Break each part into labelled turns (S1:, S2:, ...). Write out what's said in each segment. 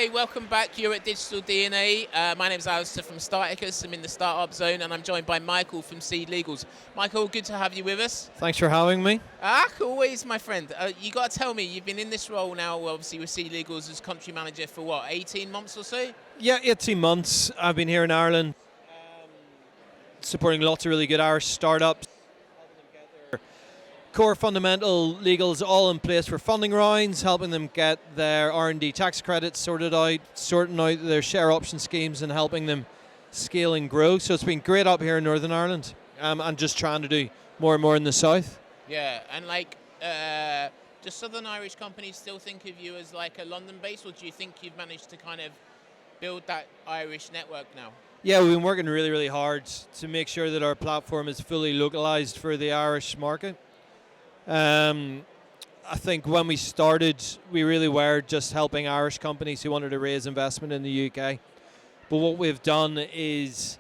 S1: Okay, welcome back. You're at Digital DNA. My name's Alistair from Starticus. I'm in the Startup Zone, and I'm joined by Michael from SeedLegals. Michael, good to have you with us.
S2: Thanks for having me.
S1: Always, my friend. You got to tell me, you've been in this role now, obviously with SeedLegals as country manager for what, 18 months or so?
S2: Yeah, 18 months. I've been here in Ireland, supporting lots of really good Irish startups. Core fundamental legals all in place for funding rounds, helping them get their R&D tax credits sorted out, sorting out their share option schemes and helping them scale and grow. So it's been great up here in Northern Ireland and just trying to do more and more in the south.
S1: Yeah, and do Southern Irish companies still think of you as like a London base, or do you think you've managed to kind of build that Irish network now?
S2: Yeah, we've been working really, really hard to make sure that our platform is fully localized for the Irish market. I think when we started, we really were just helping Irish companies who wanted to raise investment in the UK. But what we've done is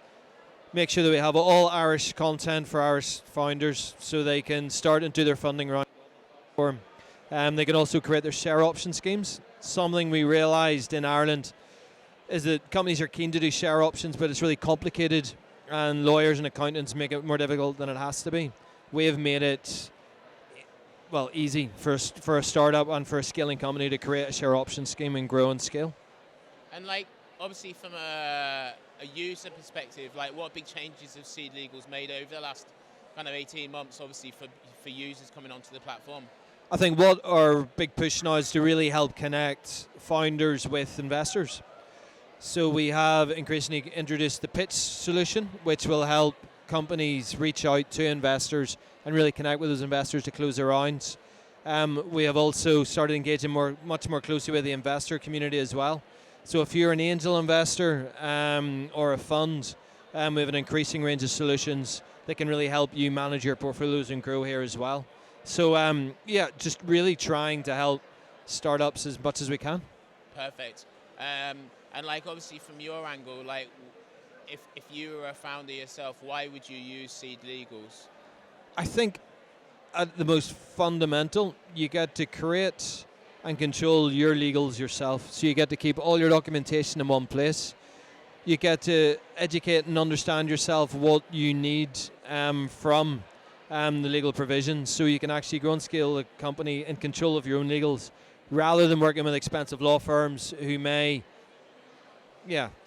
S2: make sure that we have all Irish content for Irish founders so they can start and do their funding round. They can also create their share option schemes. Something we realised in Ireland is that companies are keen to do share options, but it's really complicated and lawyers and accountants make it more difficult than it has to be. We have made it easy for a startup and for a scaling company to create a share option scheme and grow and scale.
S1: And obviously from a user perspective, what big changes have SeedLegals made over the last kind of 18 months, obviously for users coming onto the platform?
S2: I think what our big push now is to really help connect founders with investors. So we have increasingly introduced the pitch solution, which will help companies reach out to investors and really connect with those investors to close their rounds. We have also started engaging much more closely with the investor community as well. So if you're an angel investor or a fund, we have an increasing range of solutions that can really help you manage your portfolios and grow here as well. So just really trying to help startups as much as we can.
S1: Perfect. And obviously from your angle, if you were a founder yourself, why would you use SeedLegals?
S2: I think at the most fundamental, you get to create and control your legals yourself. So you get to keep all your documentation in one place. You get to educate and understand yourself what you need from the legal provisions, so you can actually grow and scale a company in control of your own legals, rather than working with expensive law firms who may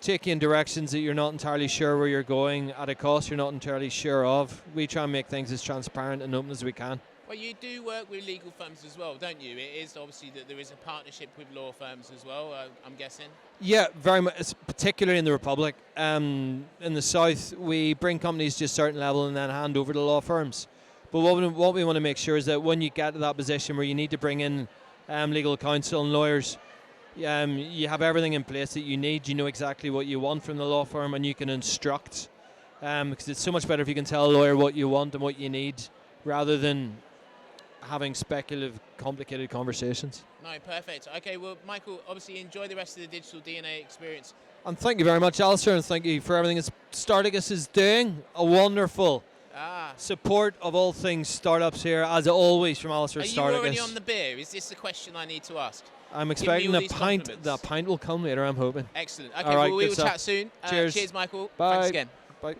S2: take you in directions that you're not entirely sure where you're going at a cost you're not entirely sure of. We try and make things as transparent and open as we can.
S1: Well, you do work with legal firms as well, don't you? It is obviously that there is a partnership with law firms as well, I'm guessing. Yeah,
S2: very much, particularly in the Republic. In the South, we bring companies to a certain level and then hand over to law firms. But what we want to make sure is that when you get to that position where you need to bring in legal counsel and lawyers, you have everything in place that you need. You know exactly what you want from the law firm, and you can instruct. Because it's so much better if you can tell a lawyer what you want and what you need, rather than having speculative, complicated conversations.
S1: No, perfect. Okay, well, Michael, obviously enjoy the rest of the Digital DNA experience.
S2: And thank you very much, Alistair, and thank you for everything that Starticus is doing. A wonderful support of all things startups here, as always, from Alistair Starticus.
S1: Are you already on the beer? Is this the question I need to ask?
S2: I'm expecting a pint. The pint will come later, I'm hoping.
S1: Excellent. Okay, right, well, we will chat soon.
S2: Cheers.
S1: Cheers, Michael.
S2: Bye.
S1: Thanks again.
S2: Bye.